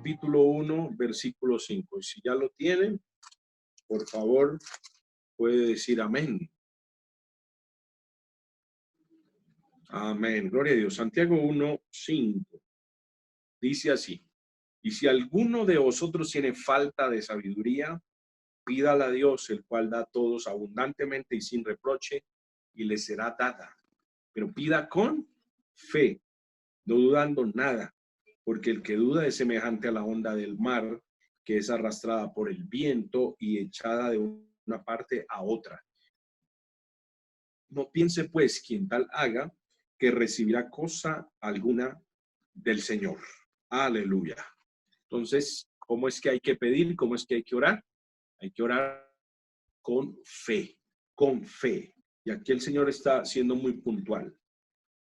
capítulo 1, versículo 5. Y si ya lo tienen, por favor, puede decir amén. Amén. Gloria a Dios. Santiago 1, 5. Dice así: y si alguno de vosotros tiene falta de sabiduría, pídala a Dios, el cual da a todos abundantemente y sin reproche, y le será dada. Pero pida con fe, no dudando nada, porque el que duda es semejante a la onda del mar, que es arrastrada por el viento y echada de una parte a otra. No piense pues quien tal haga, que recibirá cosa alguna del Señor. Aleluya. Entonces, ¿cómo es que hay que pedir? ¿Cómo es que hay que orar? Hay que orar con fe, con fe. Y aquí el Señor está siendo muy puntual.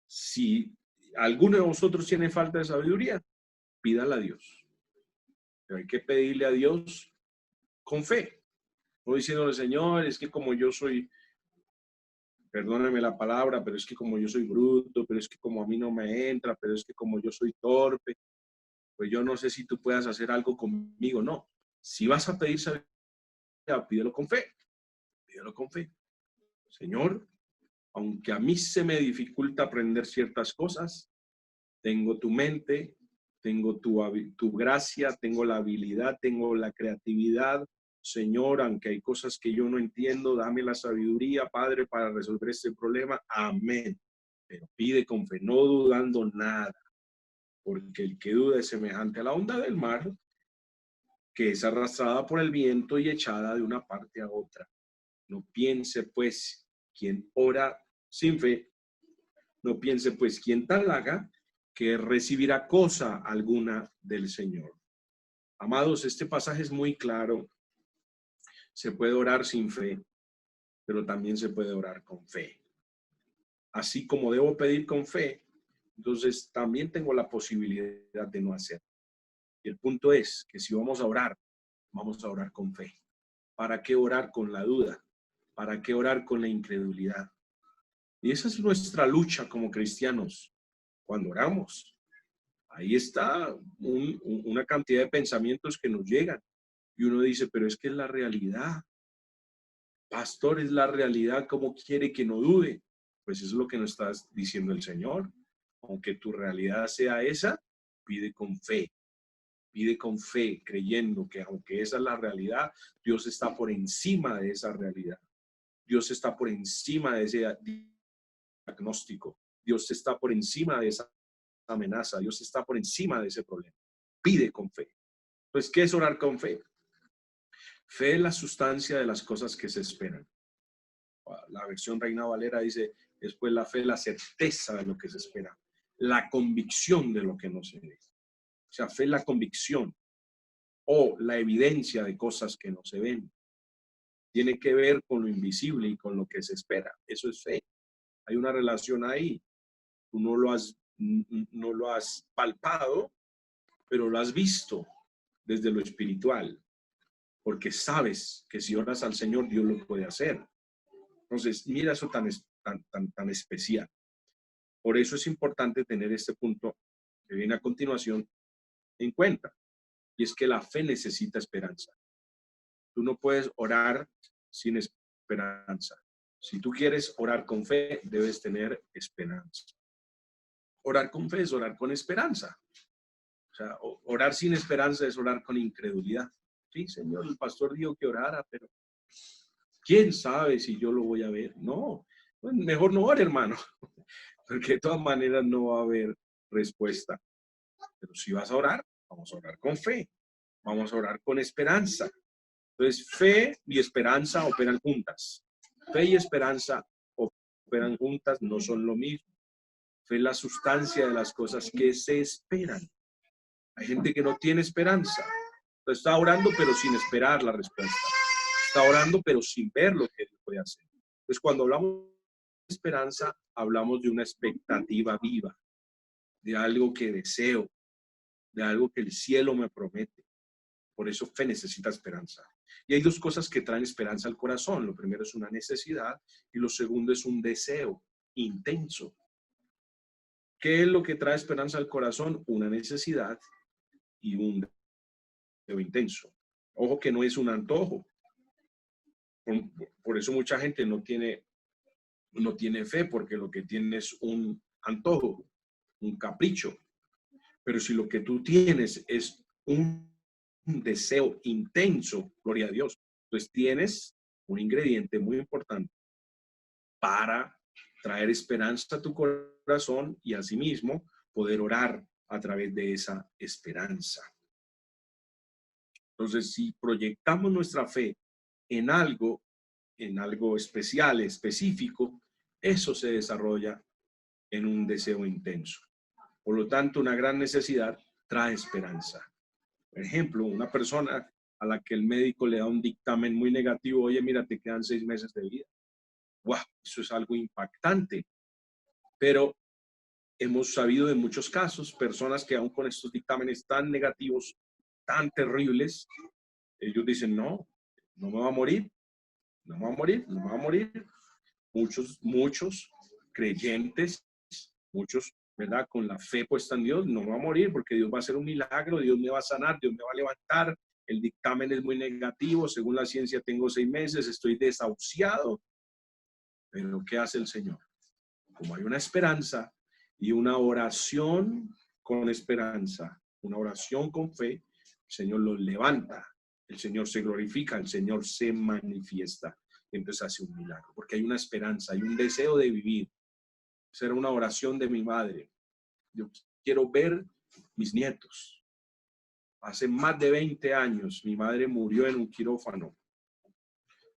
Si alguno de vosotros tiene falta de sabiduría, pídala a Dios. Pero hay que pedirle a Dios con fe. No diciéndole, Señor, es que como yo soy, perdóname la palabra, pero es que como yo soy bruto, pero es que como a mí no me entra, pero es que como yo soy torpe, pues yo no sé si tú puedas hacer algo conmigo. No. Si vas a pedir sabiduría, pídelo con fe. Pídelo con fe. Señor, aunque a mí se me dificulta aprender ciertas cosas, tengo tu mente, tengo tu gracia, tengo la habilidad, tengo la creatividad. Señor, aunque hay cosas que yo no entiendo, dame la sabiduría, Padre, para resolver este problema. Amén. Pero pide con fe, no dudando nada, porque el que duda es semejante a la onda del mar, que es arrastrada por el viento y echada de una parte a otra. No piense, pues, quien ora sin fe, no piense, pues, quien tal haga, que recibirá cosa alguna del Señor. Amados, este pasaje es muy claro. Se puede orar sin fe, pero también se puede orar con fe. Así como debo pedir con fe, entonces también tengo la posibilidad de no hacerlo. Y el punto es que si vamos a orar con fe. ¿Para qué orar con la duda? ¿Para qué orar con la incredulidad? Y esa es nuestra lucha como cristianos cuando oramos. Ahí está una cantidad de pensamientos que nos llegan. Y uno dice, pero es que es la realidad. Pastor, es la realidad. ¿Cómo quiere que no dude? Pues eso es lo que nos está diciendo el Señor. Aunque tu realidad sea esa, pide con fe. Pide con fe, creyendo que aunque esa es la realidad, Dios está por encima de esa realidad. Dios está por encima de ese diagnóstico. Dios está por encima de esa amenaza. Dios está por encima de ese problema. Pide con fe. Pues, ¿qué es orar con fe? Fe es la sustancia de las cosas que se esperan. La versión Reina Valera dice, después la fe, la certeza de lo que se espera. La convicción de lo que no se ve. O sea, fe es la convicción o la evidencia de cosas que no se ven. Tiene que ver con lo invisible y con lo que se espera. Eso es fe. Hay una relación ahí. Tú no lo has palpado, pero lo has visto desde lo espiritual, porque sabes que si oras al Señor, Dios lo puede hacer. Entonces, mira eso tan especial. Por eso es importante tener este punto que viene a continuación en cuenta, y es que la fe necesita esperanza. Tú no puedes orar sin esperanza. Si tú quieres orar con fe, debes tener esperanza. Orar con fe es orar con esperanza. O sea, orar sin esperanza es orar con incredulidad. Sí, Señor, el pastor dijo que orara, pero ¿quién sabe si yo lo voy a ver? No, pues mejor no ore, hermano, porque de todas maneras no va a haber respuesta. Pero si vas a orar, vamos a orar con fe, vamos a orar con esperanza. Entonces, fe y esperanza operan juntas. Fe y esperanza operan juntas, no son lo mismo. Fe es la sustancia de las cosas que se esperan. Hay gente que no tiene esperanza. Está orando, pero sin esperar la respuesta. Está orando, pero sin ver lo que Dios puede hacer. Entonces, cuando hablamos de esperanza, hablamos de una expectativa viva, de algo que deseo, de algo que el cielo me promete. Por eso fe necesita esperanza. Y hay dos cosas que traen esperanza al corazón. Lo primero es una necesidad y lo segundo es un deseo intenso. ¿Qué es lo que trae esperanza al corazón? Una necesidad y un intenso. Ojo que no es un antojo. Por eso mucha gente no tiene fe, porque lo que tiene es un antojo, un capricho. Pero si lo que tú tienes es un deseo intenso, gloria a Dios, pues tienes un ingrediente muy importante para traer esperanza a tu corazón y asimismo poder orar a través de esa esperanza. Entonces, si proyectamos nuestra fe en algo especial, específico, eso se desarrolla en un deseo intenso. Por lo tanto, una gran necesidad trae esperanza. Por ejemplo, una persona a la que el médico le da un dictamen muy negativo, oye, mira, te quedan 6 meses de vida. ¡Wow! Eso es algo impactante. Pero hemos sabido de muchos casos, personas que aún con estos dictámenes tan negativos, tan terribles, ellos dicen, no, no me va a morir, no me va a morir, no me va a morir. Muchos creyentes, muchos, ¿verdad? Con la fe puesta en Dios, no me va a morir porque Dios va a hacer un milagro, Dios me va a sanar, Dios me va a levantar. El dictamen es muy negativo, según la ciencia tengo 6 meses, estoy desahuciado. Pero ¿qué hace el Señor? Como hay una esperanza y una oración con esperanza, una oración con fe, el Señor los levanta, el Señor se glorifica, el Señor se manifiesta. Y entonces hace un milagro, porque hay una esperanza, hay un deseo de vivir. Esa era una oración de mi madre. Yo quiero ver mis nietos. Hace más de 20 años, mi madre murió en un quirófano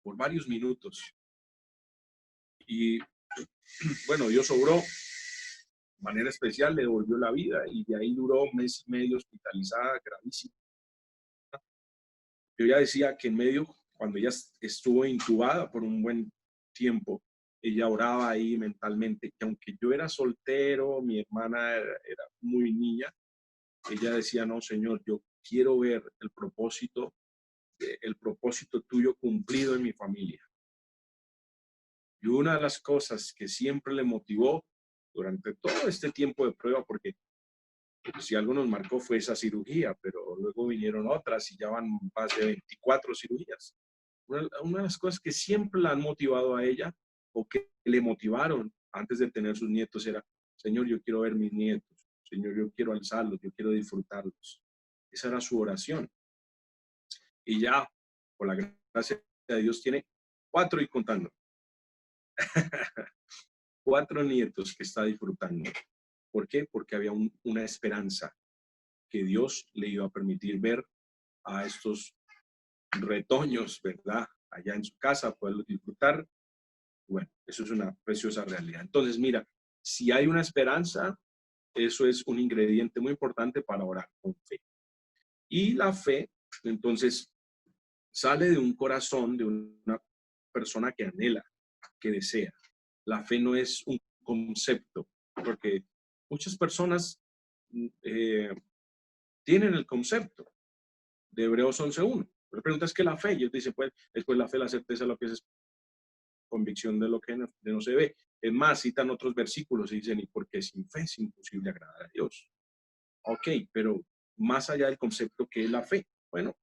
por varios minutos. Y bueno, Dios obró de manera especial, le devolvió la vida y de ahí duró 1 mes y medio hospitalizada, gravísima. Yo ya decía que en medio, cuando ella estuvo intubada por un buen tiempo, ella oraba ahí mentalmente, que aunque yo era soltero, mi hermana era muy niña, ella decía, no, Señor, yo quiero ver el propósito tuyo cumplido en mi familia. Y una de las cosas que siempre le motivó durante todo este tiempo de prueba, porque si algo nos marcó fue esa cirugía, pero luego vinieron otras y ya van más de 24 cirugías. Una de las cosas que siempre la han motivado a ella o que le motivaron antes de tener sus nietos era, Señor, yo quiero ver mis nietos, Señor, yo quiero alzarlos, yo quiero disfrutarlos. Esa era su oración. Y ya, por la gracia de Dios, tiene 4 y contando. 4 nietos que está disfrutando. ¿Por qué? Porque había una esperanza que Dios le iba a permitir ver a estos retoños, ¿verdad? Allá en su casa, poderlos disfrutar. Bueno, eso es una preciosa realidad. Entonces, mira, si hay una esperanza, eso es un ingrediente muy importante para orar con fe. Y la fe, entonces, sale de un corazón de una persona que anhela, que desea. La fe no es un concepto, porque muchas personas tienen el concepto de Hebreos 11:1. La pregunta es que la fe, ellos dicen, pues, después la fe, la certeza de lo que es convicción de lo que no se ve. Es más, citan otros versículos y dicen, y porque sin fe es imposible agradar a Dios. Ok, pero más allá del concepto que es la fe. Bueno,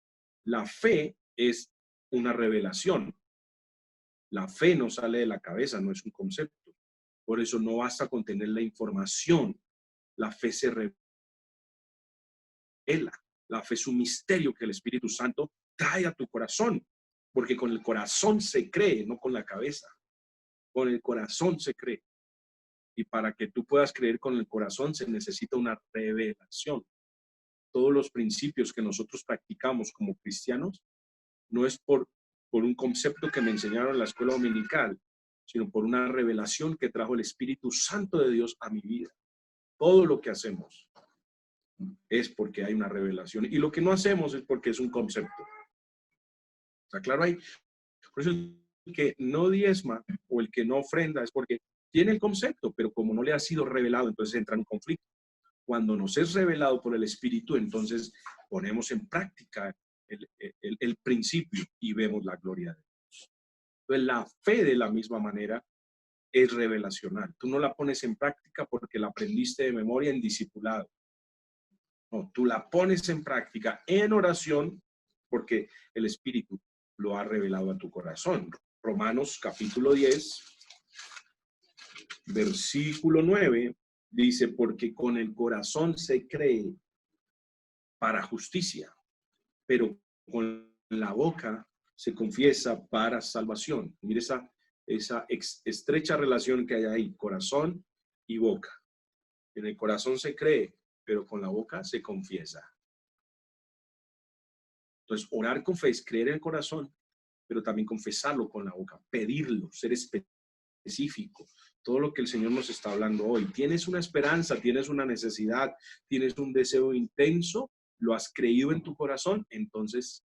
la fe es una revelación. La fe no sale de la cabeza, no es un concepto. Por eso no basta con tener la información. La fe se revela. La fe es un misterio que el Espíritu Santo trae a tu corazón. Porque con el corazón se cree, no con la cabeza. Con el corazón se cree. Y para que tú puedas creer con el corazón se necesita una revelación. Todos los principios que nosotros practicamos como cristianos no es por un concepto que me enseñaron en la escuela dominical, sino por una revelación que trajo el Espíritu Santo de Dios a mi vida. Todo lo que hacemos es porque hay una revelación. Y lo que no hacemos es porque es un concepto. ¿Está claro ahí? Por eso el que no diezma o el que no ofrenda es porque tiene el concepto, pero como no le ha sido revelado, entonces entra en un conflicto. Cuando nos es revelado por el Espíritu, entonces ponemos en práctica el principio y vemos la gloria de Dios. Entonces la fe de la misma manera es revelacional. Tú no la pones en práctica porque la aprendiste de memoria en discipulado. No, tú la pones en práctica en oración porque el Espíritu lo ha revelado a tu corazón. Romanos capítulo 10, versículo 9, dice, porque con el corazón se cree para justicia, pero con la boca se confiesa para salvación. Mire esa estrecha relación que hay ahí, corazón y boca. En el corazón se cree, pero con la boca se confiesa. Entonces, orar con fe es creer en el corazón, pero también confesarlo con la boca, pedirlo, ser específico. Todo lo que el Señor nos está hablando hoy. Tienes una esperanza, tienes una necesidad, tienes un deseo intenso, lo has creído en tu corazón, entonces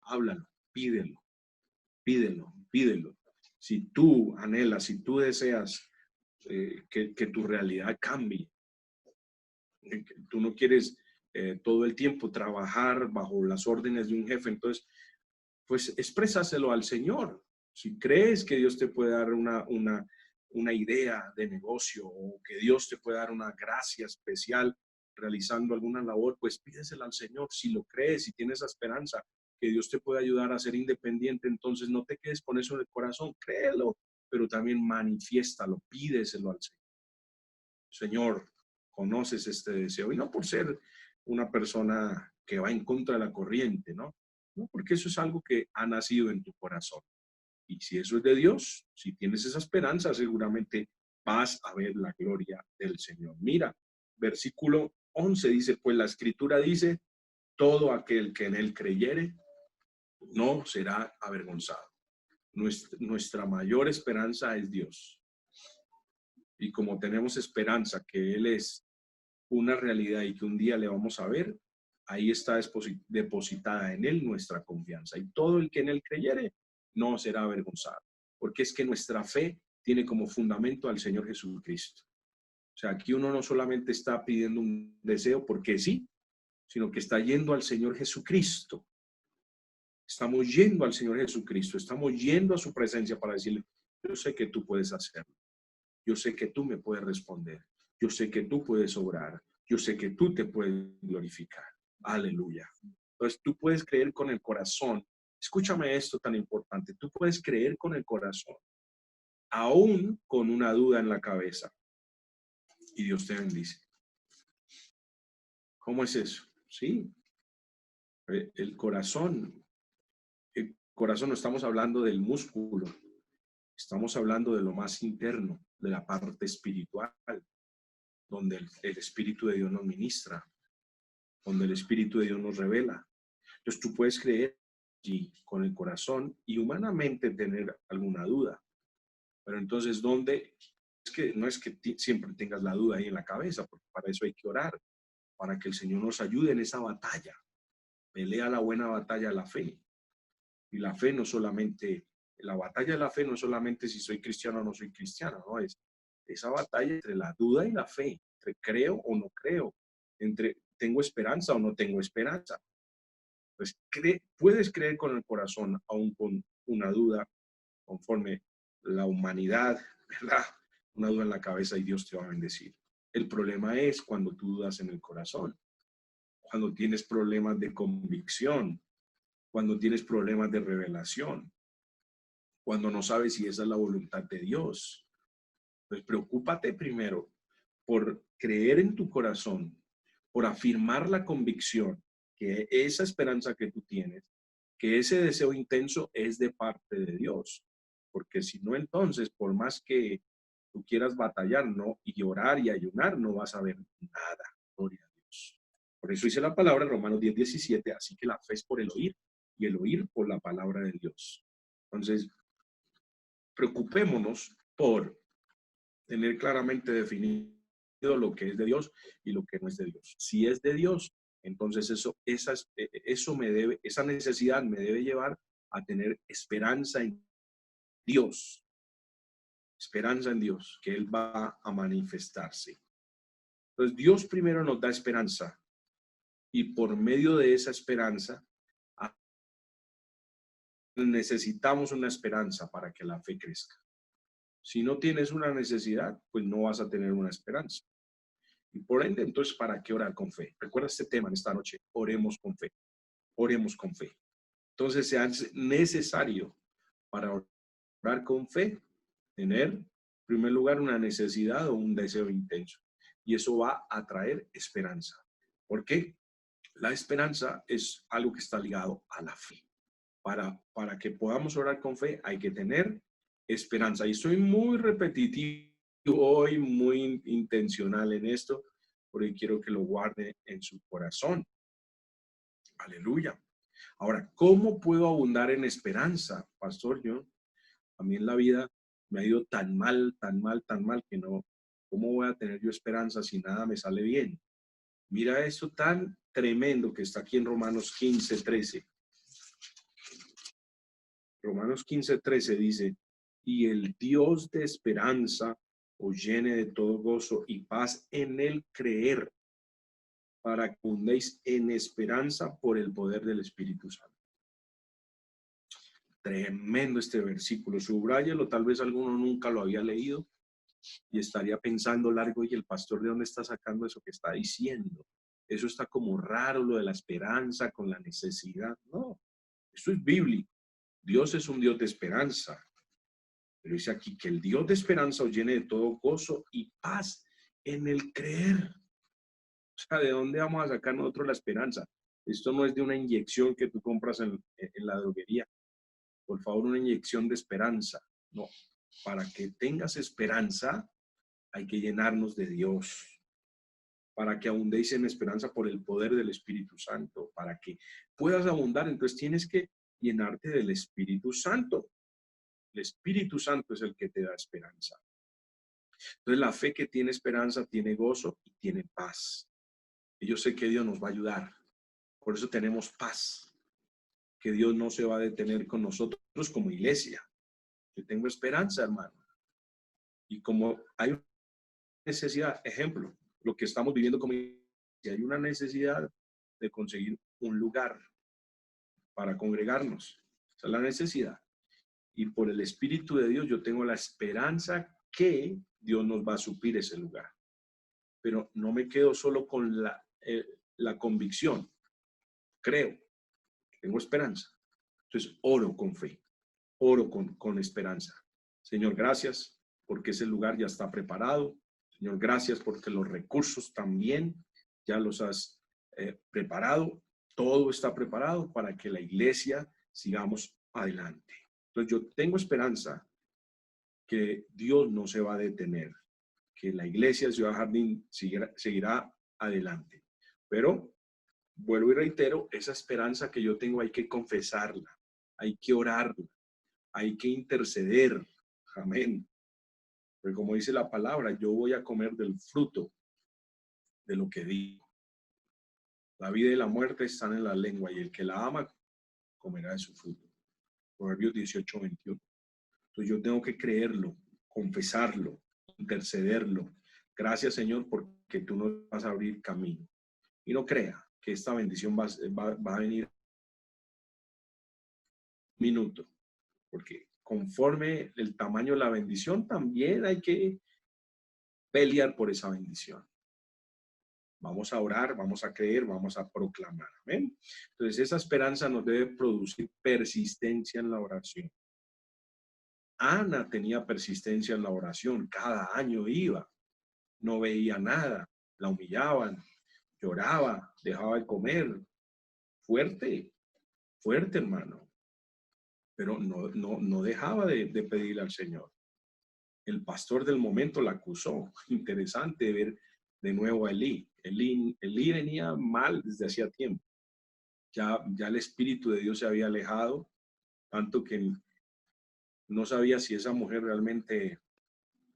háblalo, pídelo, pídelo, pídelo. Si tú anhelas, si tú deseas que tu realidad cambie, que tú no quieres todo el tiempo trabajar bajo las órdenes de un jefe, entonces, pues exprésaselo al Señor. Si crees que Dios te puede dar una idea de negocio o que Dios te puede dar una gracia especial realizando alguna labor, pues pídesela al Señor. Si lo crees, si tienes esa esperanza que Dios te puede ayudar a ser independiente, entonces no te quedes con eso en el corazón, créelo, pero también manifiéstalo, pídeselo al Señor. Señor, conoces este deseo, y no por ser una persona que va en contra de la corriente, ¿no? No, porque eso es algo que ha nacido en tu corazón. Y si eso es de Dios, si tienes esa esperanza, seguramente vas a ver la gloria del Señor. Mira, versículo 11 dice, pues la escritura dice, todo aquel que en él creyere no será avergonzado. Nuestra mayor esperanza es Dios. Y como tenemos esperanza que Él es una realidad y que un día le vamos a ver, ahí está depositada en Él nuestra confianza. Y todo el que en Él creyere no será avergonzado, porque es que nuestra fe tiene como fundamento al Señor Jesucristo. O sea, aquí uno no solamente está pidiendo un deseo porque sí, sino que está yendo al Señor Jesucristo. Estamos yendo al Señor Jesucristo, estamos yendo a su presencia para decirle, yo sé que tú puedes hacerlo, yo sé que tú me puedes responder, yo sé que tú puedes obrar, yo sé que tú te puedes glorificar. Aleluya. Entonces tú puedes creer con el corazón. Escúchame esto tan importante. Tú puedes creer con el corazón, aún con una duda en la cabeza. Y Dios te bendice. ¿Cómo es eso? Sí. El corazón no estamos hablando del músculo. Estamos hablando de lo más interno, de la parte espiritual, donde el Espíritu de Dios nos ministra, donde el Espíritu de Dios nos revela. Entonces tú puedes creer allí con el corazón y humanamente tener alguna duda. Pero entonces, ¿dónde? Es que no es que siempre tengas la duda ahí en la cabeza, porque para eso hay que orar, para que el Señor nos ayude en esa batalla. Pelea la buena batalla de la fe. Y la fe no solamente, la batalla de la fe no es solamente si soy cristiano o no soy cristiano, no, es esa batalla entre la duda y la fe, entre creo o no creo, entre tengo esperanza o no tengo esperanza. Pues puedes creer con el corazón, aún con una duda, conforme la humanidad, ¿verdad? Una duda en la cabeza y Dios te va a bendecir. El problema es cuando tú dudas en el corazón, cuando tienes problemas de convicción, cuando tienes problemas de revelación, cuando no sabes si esa es la voluntad de Dios. Pues preocúpate primero por creer en tu corazón, por afirmar la convicción que esa esperanza que tú tienes, que ese deseo intenso es de parte de Dios. Porque si no, entonces, por más que tú quieras batallar, ¿no? Y orar y ayunar, no vas a ver nada. Gloria a Dios. Por eso dice la palabra en Romanos 10:17, así que la fe es por el oír y el oír por la palabra de Dios. Entonces, preocupémonos por tener claramente definido lo que es de Dios y lo que no es de Dios. Si es de Dios, entonces esa necesidad me debe llevar a tener esperanza en Dios, que Él va a manifestarse. Entonces Dios primero nos da esperanza y por medio de esa esperanza necesitamos una esperanza para que la fe crezca. Si no tienes una necesidad, pues no vas a tener una esperanza. Y por ende, entonces, ¿para qué orar con fe? Recuerda este tema en esta noche. Oremos con fe. Oremos con fe. Entonces, se hace necesario para orar con fe tener, en primer lugar, una necesidad o un deseo intenso. Y eso va a traer esperanza. ¿Por qué? La esperanza es algo que está ligado a la fe. Para que podamos orar con fe hay que tener esperanza. Y soy muy repetitivo hoy, muy intencional en esto, porque quiero que lo guarde en su corazón. Aleluya. Ahora, ¿cómo puedo abundar en esperanza, pastor? Yo, a mí en la vida me ha ido tan mal, tan mal, tan mal que no, ¿cómo voy a tener yo esperanza si nada me sale bien? Mira esto tan tremendo que está aquí en Romanos 15:13. Romanos 15:13 dice, y el Dios de esperanza os llene de todo gozo y paz en el creer, para que abundéis en esperanza por el poder del Espíritu Santo. Tremendo este versículo, subráyelo, tal vez alguno nunca lo había leído y estaría pensando largo, y el pastor, ¿de dónde está sacando eso que está diciendo? Eso está como raro, lo de la esperanza con la necesidad. No, eso es bíblico. Dios es un Dios de esperanza. Pero dice aquí que el Dios de esperanza os llene de todo gozo y paz en el creer. O sea, ¿de dónde vamos a sacar nosotros la esperanza? Esto no es de una inyección que tú compras en la droguería. Por favor, una inyección de esperanza. No, para que tengas esperanza hay que llenarnos de Dios. Para que abundéis en esperanza por el poder del Espíritu Santo. Para que puedas abundar, entonces tienes que llenarte del Espíritu Santo. El Espíritu Santo es el que te da esperanza. Entonces la fe que tiene esperanza tiene gozo y tiene paz. Y yo sé que Dios nos va a ayudar. Por eso tenemos paz. Que Dios no se va a detener con nosotros como iglesia. Yo tengo esperanza, hermano. Y como hay una necesidad, ejemplo, lo que estamos viviendo como iglesia, hay una necesidad de conseguir un lugar para congregarnos. Esa es la necesidad. Y por el Espíritu de Dios yo tengo la esperanza que Dios nos va a suplir ese lugar. Pero no me quedo solo con la convicción. Creo, tengo esperanza. Entonces oro con fe, oro con esperanza. Señor, gracias porque ese lugar ya está preparado. Señor, gracias porque los recursos también ya los has preparado. Todo está preparado para que la iglesia sigamos adelante. Entonces yo tengo esperanza que Dios no se va a detener, que la iglesia Ciudad Jardín seguirá adelante. Pero, vuelvo y reitero, esa esperanza que yo tengo hay que confesarla, hay que orarla, hay que interceder. Amén. Porque como dice la palabra, yo voy a comer del fruto de lo que digo. La vida y la muerte están en la lengua y el que la ama comerá de su fruto. Proverbios 18:21. Entonces yo tengo que creerlo, confesarlo, intercederlo. Gracias, Señor, porque tú nos vas a abrir camino. Y no crea que esta bendición va a venir en un minuto, porque conforme el tamaño de la bendición, también hay que pelear por esa bendición. Vamos a orar, vamos a creer, vamos a proclamar. ¿Amén? Entonces, esa esperanza nos debe producir persistencia en la oración. Ana tenía persistencia en la oración, cada año iba, no veía nada, la humillaban, lloraba, dejaba de comer. Fuerte, fuerte, hermano. Pero no dejaba de pedirle al Señor. El pastor del momento la acusó. Interesante ver de nuevo a Elí. Elí venía mal desde hacía tiempo. Ya el Espíritu de Dios se había alejado, tanto que no sabía si esa mujer realmente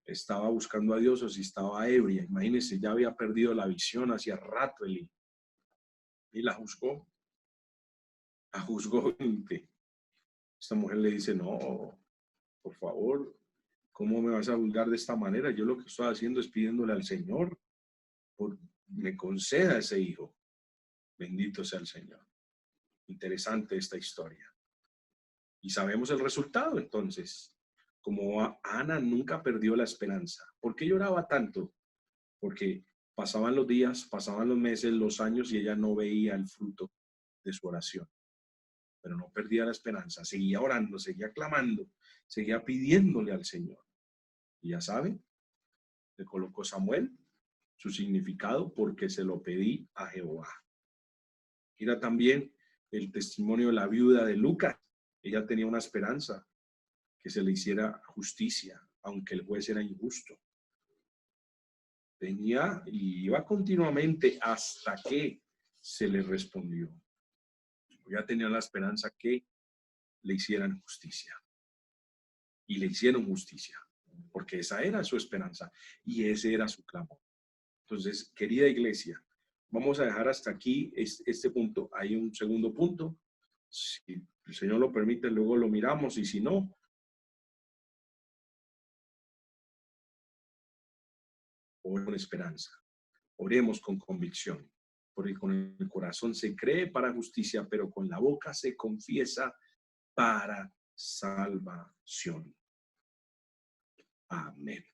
estaba buscando a Dios o si estaba ebria. Imagínense, ya había perdido la visión hacía rato Elí. Y la juzgó. La juzgó. Esta mujer le dice, no, por favor, ¿cómo me vas a juzgar de esta manera? Yo lo que estoy haciendo es pidiéndole al Señor por me conceda ese hijo. Bendito sea el Señor. Interesante esta historia. Y sabemos el resultado entonces. Como Ana nunca perdió la esperanza. ¿Por qué lloraba tanto? Porque Pasaban los días, pasaban los meses, los años y ella no veía el fruto de su oración. Pero no perdía la esperanza, seguía orando, seguía clamando, seguía pidiéndole al Señor. Y ya sabe, le colocó Samuel su significado porque se lo pedí a Jehová. Mira también el testimonio de la viuda de Lucas. Ella tenía una esperanza que se le hiciera justicia, aunque el juez era injusto. Tenía y iba continuamente hasta que se le respondió. Ya tenía la esperanza que le hicieran justicia. Y le hicieron justicia, porque esa era su esperanza y ese era su clamor. Entonces, querida iglesia, vamos a dejar hasta aquí este punto. Hay un segundo punto. Si el Señor lo permite, luego lo miramos y si no, oremos con esperanza, oremos con convicción, porque con el corazón se cree para justicia, pero con la boca se confiesa para salvación. Amén.